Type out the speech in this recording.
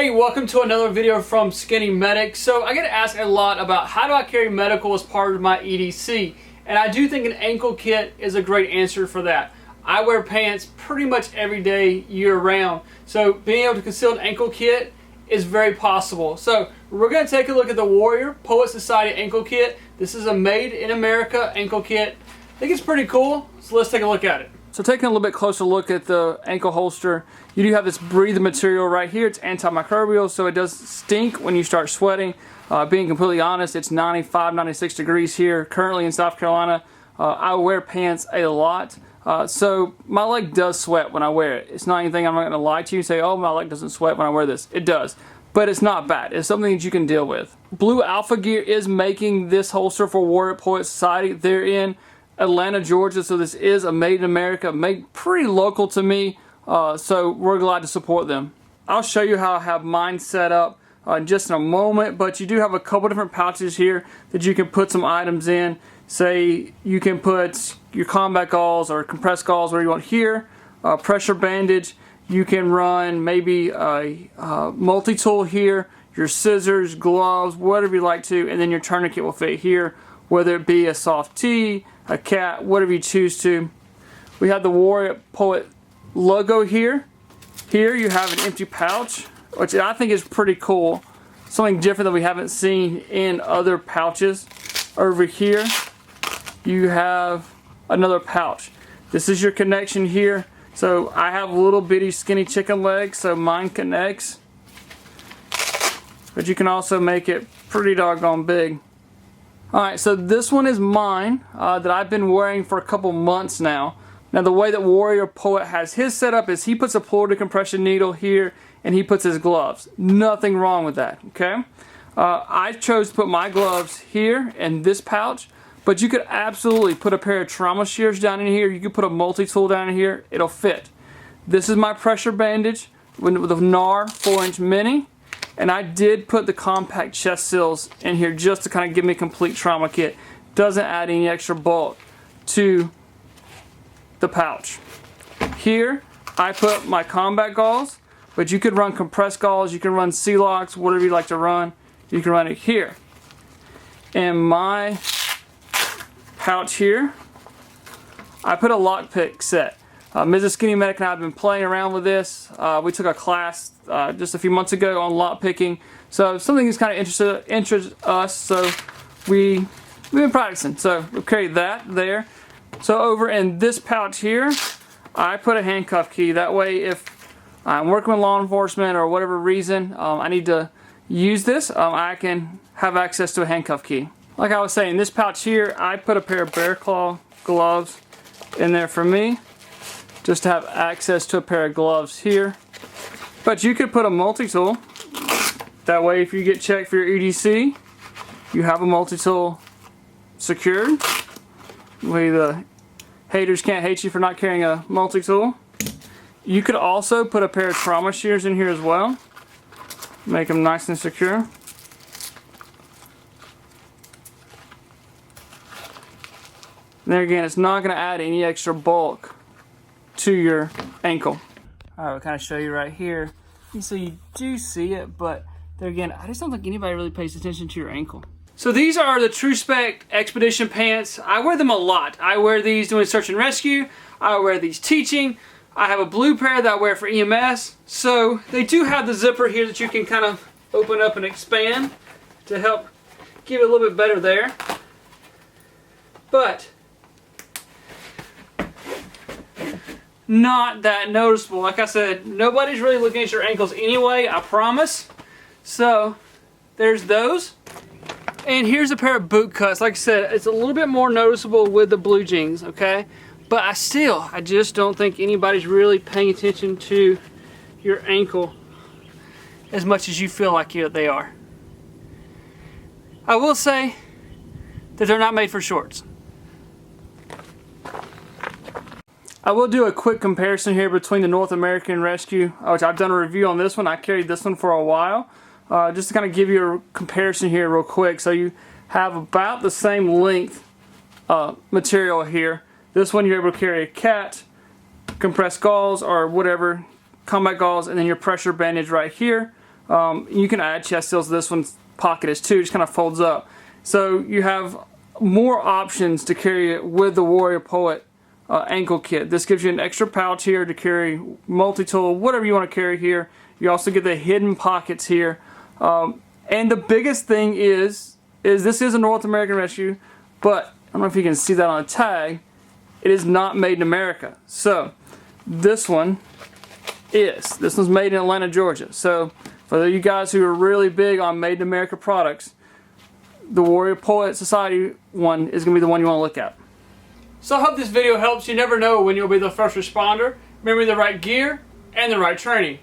Hey, welcome to another video from SkinnyMedic. So I get asked a lot about how do I carry medical as part of my EDC, and I do think an ankle kit is a great answer for that. I wear pants pretty much every day year round, so being able to conceal an ankle kit is very possible. So we're going to take a look at the Warrior Poet Society ankle kit. This is a made in America ankle kit. I think it's pretty cool, so let's take a look at it. So taking a little bit closer look at the ankle holster, you do have this breathing material right here. It's antimicrobial, so it does stink when you start sweating. Being completely honest, it's 95, 96 degrees here currently in South Carolina. I wear pants a lot, so my leg does sweat when I wear it. It's not anything I'm not going to lie to you and say, oh, my leg doesn't sweat when I wear this. It does, but it's not bad. It's something that you can deal with. Blue Alpha Gear is making this holster for Warrior Poet Society. They're in Atlanta, Georgia, so this is a made in America, made pretty local to me, so we're glad to support them. I'll show you how I have mine set up just in a moment, but you do have a couple different pouches here that you can put some items in. Say you can put your combat gauze or compressed gauze where you want here, pressure bandage. You can run maybe a multi-tool here, your scissors, gloves, whatever you like to, and then your tourniquet will fit here, whether it be a soft tee, a cat, whatever you choose to. We have the Warrior Poet logo here. Here you have an empty pouch, which I think is pretty cool. Something different that we haven't seen in other pouches. Over here you have another pouch. This is your connection here. So I have little bitty skinny chicken legs, so mine connects. But you can also make it pretty doggone big. Alright, so this one is mine that I've been wearing for a couple months now. Now the way that Warrior Poet has his setup is he puts a pull to compression needle here and he puts his gloves. Nothing wrong with that, okay? I chose to put my gloves here in this pouch, but you could absolutely put a pair of trauma shears down in here. You could put a multi-tool down in here. It'll fit. This is my pressure bandage with a NAR 4-inch mini. And I did put the compact chest seals in here just to kind of give me a complete trauma kit. Doesn't add any extra bulk to the pouch. Here I put my combat gauze, but you could run compressed gauze, you can run C-locks, whatever you like to run. You can run it here. In my pouch here, I put a lockpick set. Mrs. SkinnyMedic and I have been playing around with this. We took a class just a few months ago on lock picking, so something that's kind of interests us. So we've been practicing. So we carry that there. So over in this pouch here, I put a handcuff key. That way, if I'm working with law enforcement or whatever reason I need to use this, I can have access to a handcuff key. Like I was saying, this pouch here, I put a pair of bear claw gloves in there for me, just to have access to a pair of gloves here. But you could put a multi-tool. That way if you get checked for your EDC, you have a multi-tool secured. The haters can't hate you for not carrying a multi-tool. You could also put a pair of trauma shears in here as well. Make them nice and secure. And there again, it's not going to add any extra bulk to your ankle. Alright, we'll kind of show you right here. So you do see it, but there again, I just don't think anybody really pays attention to your ankle. So these are the True Spec Expedition pants. I wear them a lot. I wear these doing search and rescue. I wear these teaching. I have a blue pair that I wear for EMS. So they do have the zipper here that you can kind of open up and expand to help give it a little bit better there. But not that noticeable. Like I said, nobody's really looking at your ankles anyway, I promise. So there's those. And here's a pair of boot cuts. Like I said, it's a little bit more noticeable with the blue jeans, okay? But I just don't think anybody's really paying attention to your ankle as much as you feel like they are. I will say that they're not made for shorts. I will do a quick comparison here between the North American Rescue, which I've done a review on this one. I carried this one for a while. Just to kind of give you a comparison here real quick. So you have about the same length material here. This one you're able to carry a cat, compressed gauze, or whatever, combat gauze, and then your pressure bandage right here. You can add chest seals. This one's pocket is too, just kind of folds up. So you have more options to carry it with the Warrior Poet ankle kit. This gives you an extra pouch here to carry multi-tool, whatever you want to carry here. You also get the hidden pockets here. And the biggest thing is this is a North American rescue, but I don't know if you can see that on the tag. It is not made in America. So this one is. This one's made in Atlanta, Georgia. So for you guys who are really big on made in America products, the Warrior Poet Society one is going to be the one you want to look at. So I hope this video helps. You never know when you'll be the first responder. Remember the right gear and the right training.